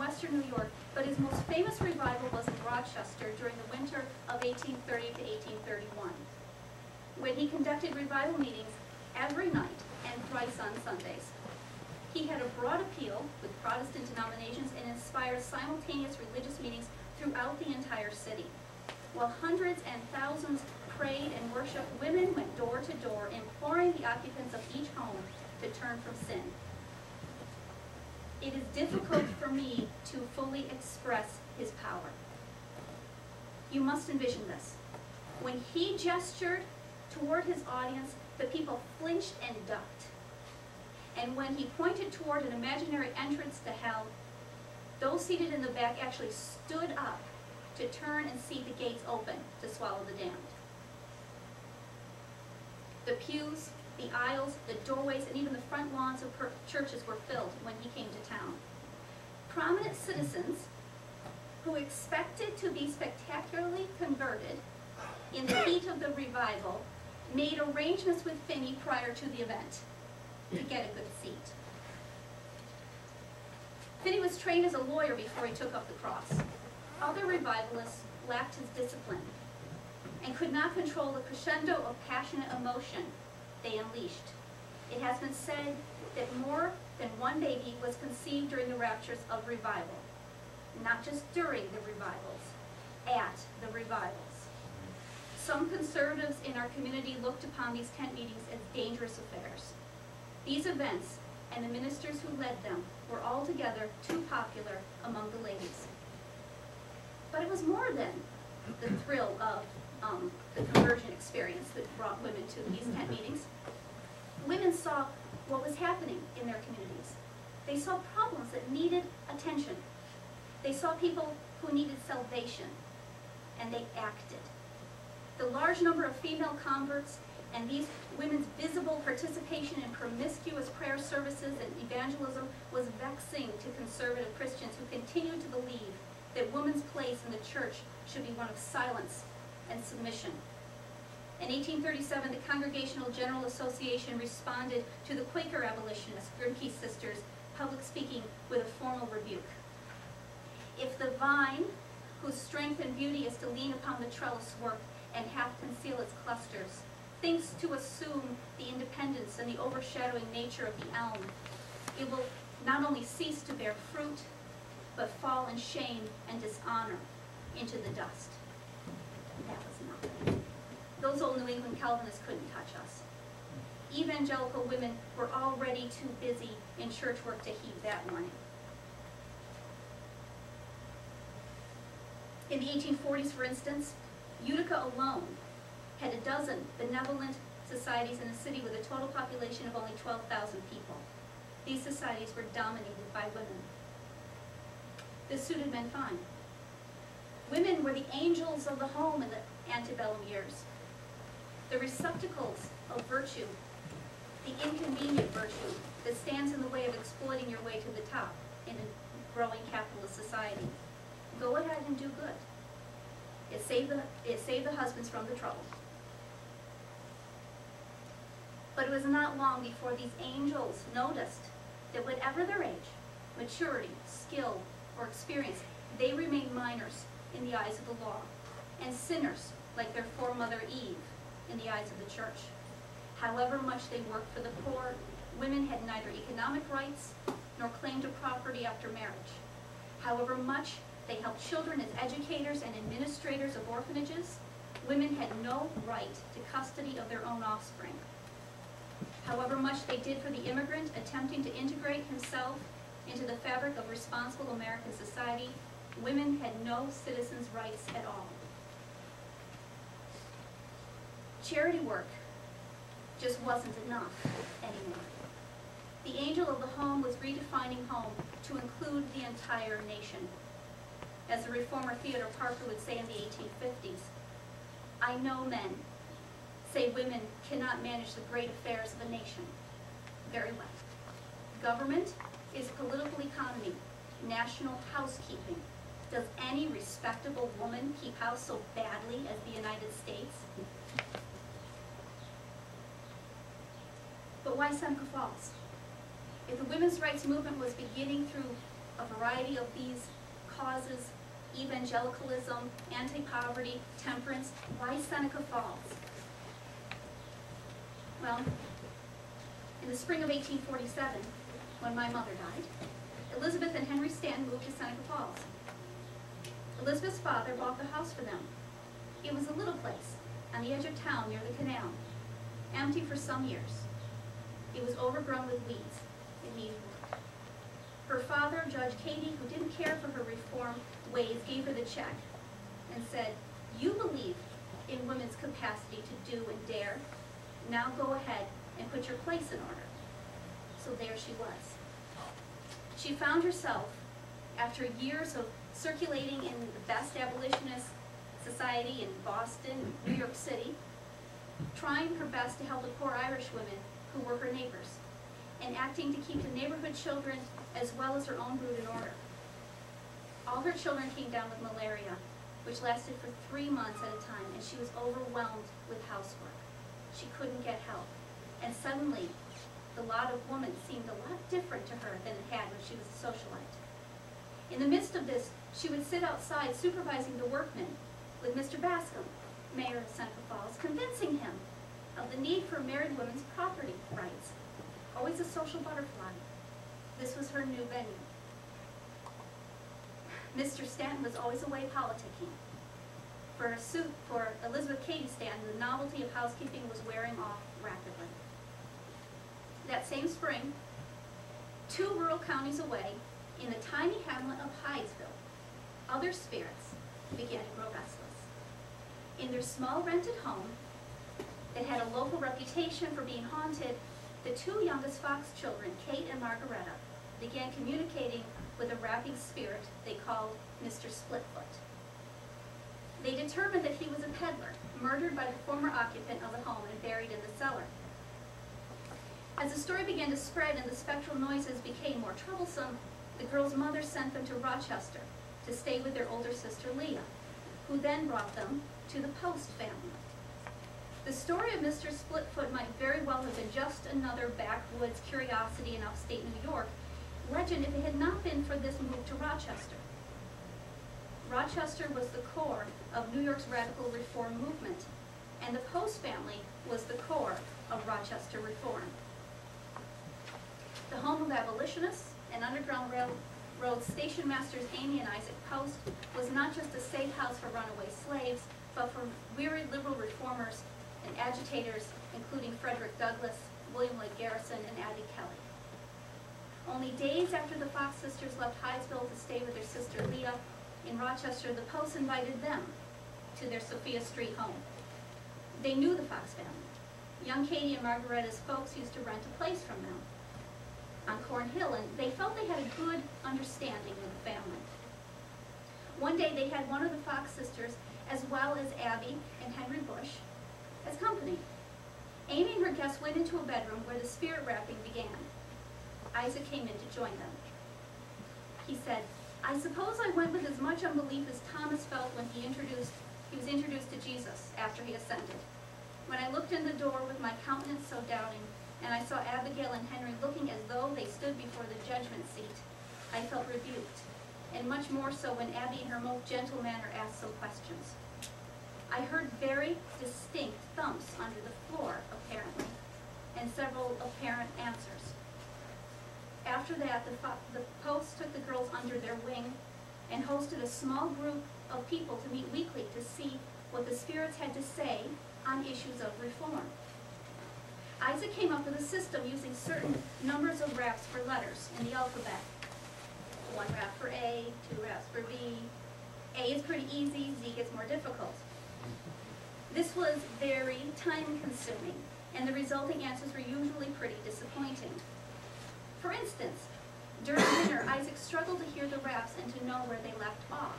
western New York, but his most famous revival was in Rochester during the winter of 1830 to 1831, when he conducted revival meetings every night and thrice on Sundays. He had a broad appeal with Protestant denominations and inspired simultaneous religious meetings throughout the entire city. While hundreds and thousands prayed and worshiped, women went door to door, imploring the occupants of each home to turn from sin. It is difficult for me to fully express his power. You must envision this. When he gestured toward his audience, the people flinched and ducked. And when he pointed toward an imaginary entrance to hell, those seated in the back actually stood up to turn and see the gates open to swallow the damned. The pews, the aisles, the doorways, and even the front lawns of churches were filled when he came to town. Prominent citizens who expected to be spectacularly converted in the heat of the revival made arrangements with Finney prior to the event to get a good seat. Finney was trained as a lawyer before he took up the cross. Other revivalists lacked his discipline and could not control the crescendo of passionate emotion they unleashed. It has been said that more than one baby was conceived during the raptures of revival, not just during the revivals, at the revivals. Some conservatives in our community looked upon these tent meetings as dangerous affairs. These events and the ministers who led them were altogether too popular among the ladies. But it was more than the thrill of the conversion experience that brought women to these tent meetings. Women saw what was happening in their communities. They saw problems that needed attention. They saw people who needed salvation, and they acted. The large number of female converts and these women's visible participation in promiscuous prayer services and evangelism was vexing to conservative Christians who continued to believe that woman's place in the church should be one of silence and submission. In 1837, the Congregational General Association responded to the Quaker abolitionists, Grimke sisters, public speaking with a formal rebuke. If the vine, whose strength and beauty is to lean upon the trellis work and half conceal its clusters, thinks to assume the independence and the overshadowing nature of the elm, it will not only cease to bear fruit, but fall in shame and dishonor into the dust. That was nothing. Those old New England Calvinists couldn't touch us. Evangelical women were already too busy in church work to heed that warning. In the 1840s, for instance, Utica alone had a dozen benevolent societies in a city with a total population of only 12,000 people. These societies were dominated by women. This suited men fine. Women were the angels of the home in the antebellum years, the receptacles of virtue, the inconvenient virtue that stands in the way of exploiting your way to the top in a growing capitalist society. Go ahead and do good. It saved the husbands from the trouble. But it was not long before these angels noticed that whatever their age, maturity, skill, or experience, they remained minors in the eyes of the law, and sinners like their foremother Eve in the eyes of the church. However much they worked for the poor, women had neither economic rights nor claim to property after marriage. However much they helped children as educators and administrators of orphanages, women had no right to custody of their own offspring. However much they did for the immigrant attempting to integrate himself into the fabric of responsible American society, women had no citizens' rights at all. Charity work just wasn't enough anymore. The angel of the home was redefining home to include the entire nation. As the reformer Theodore Parker would say in the 1850s, I know men say women cannot manage the great affairs of a nation. Very well. Government is political economy, national housekeeping. Does any respectable woman keep house so badly as the United States? But why Seneca Falls? If the women's rights movement was beginning through a variety of these causes: evangelicalism, anti-poverty, temperance. Why Seneca Falls? Well, in the spring of 1847, when my mother died, Elizabeth and Henry Stanton moved to Seneca Falls. Elizabeth's father bought the house for them. It was a little place on the edge of town near the canal, empty for some years. It was overgrown with weeds. It needed work. Her father, Judge Katie, who didn't care for her reform ways, gave her the check and said, "You believe in women's capacity to do and dare. Now go ahead and put your place in order." So there she was. She found herself, after years of circulating in the best abolitionist society in Boston, New York City, trying her best to help the poor Irish women who were her neighbors, and acting to keep the neighborhood children as well as her own brood in order. All her children came down with malaria, which lasted for 3 months at a time, and she was overwhelmed with housework. She couldn't get help, and suddenly the lot of women seemed a lot different to her than it had when she was a socialite. In the midst of this, she would sit outside supervising the workmen with Mr. Bascom, mayor of Seneca Falls, convincing him of the need for married women's property rights. Always a social butterfly. This was her new venue. Mr. Stanton was always away politicking. For Elizabeth Cady Stanton, the novelty of housekeeping was wearing off rapidly. That same spring, 2 rural counties away, in the tiny hamlet of Hydesville, other spirits began to grow restless. In their small rented home that had a local reputation for being haunted, the 2 youngest Fox children, Kate and Margaretta, began communicating with a rapping spirit they called Mr. Splitfoot. They determined that he was a peddler, murdered by the former occupant of the home and buried in the cellar. As the story began to spread and the spectral noises became more troublesome, the girls' mother sent them to Rochester to stay with their older sister Leah, who then brought them to the Post family. The story of Mr. Splitfoot might very well have been just another backwoods curiosity in upstate New York legend if it had not been for this move to Rochester. Rochester was the core of New York's radical reform movement, and the Post family was the core of Rochester reform. The home of abolitionists and Underground Railroad station masters Amy and Isaac Post was not just a safe house for runaway slaves, but for weary liberal reformers and agitators, including Frederick Douglass, William Lloyd Garrison, and Abbie Kelly. Only days after the Fox sisters left Hydesville to stay with their sister Leah in Rochester, the Posts invited them to their Sophia Street home. They knew the Fox family. Young Katie and Margaretta's folks used to rent a place from them on Corn Hill, and they felt they had a good understanding with the family. One day they had one of the Fox sisters, as well as Abby and Henry Bush, as company. Amy and her guests went into a bedroom where the spirit rapping began. Isaac came in to join them. He said, "I suppose I went with as much unbelief as Thomas felt when he was introduced to Jesus after he ascended. When I looked in the door with my countenance so doubting, and I saw Abigail and Henry looking as though they stood before the judgment seat, I felt rebuked, and much more so when Abby in her most gentle manner asked some questions. I heard very distinct thumps under the floor, apparently, and several apparent answers. After that, the Posts took the girls under their wing and hosted a small group of people to meet weekly to see what the spirits had to say on issues of reform. Isaac came up with a system using certain numbers of raps for letters in the alphabet. 1 rap for A, 2 raps for B. A is pretty easy, Z gets more difficult. This was very time-consuming, and the resulting answers were usually pretty disappointing. For instance, during dinner, Isaac struggled to hear the raps and to know where they left off.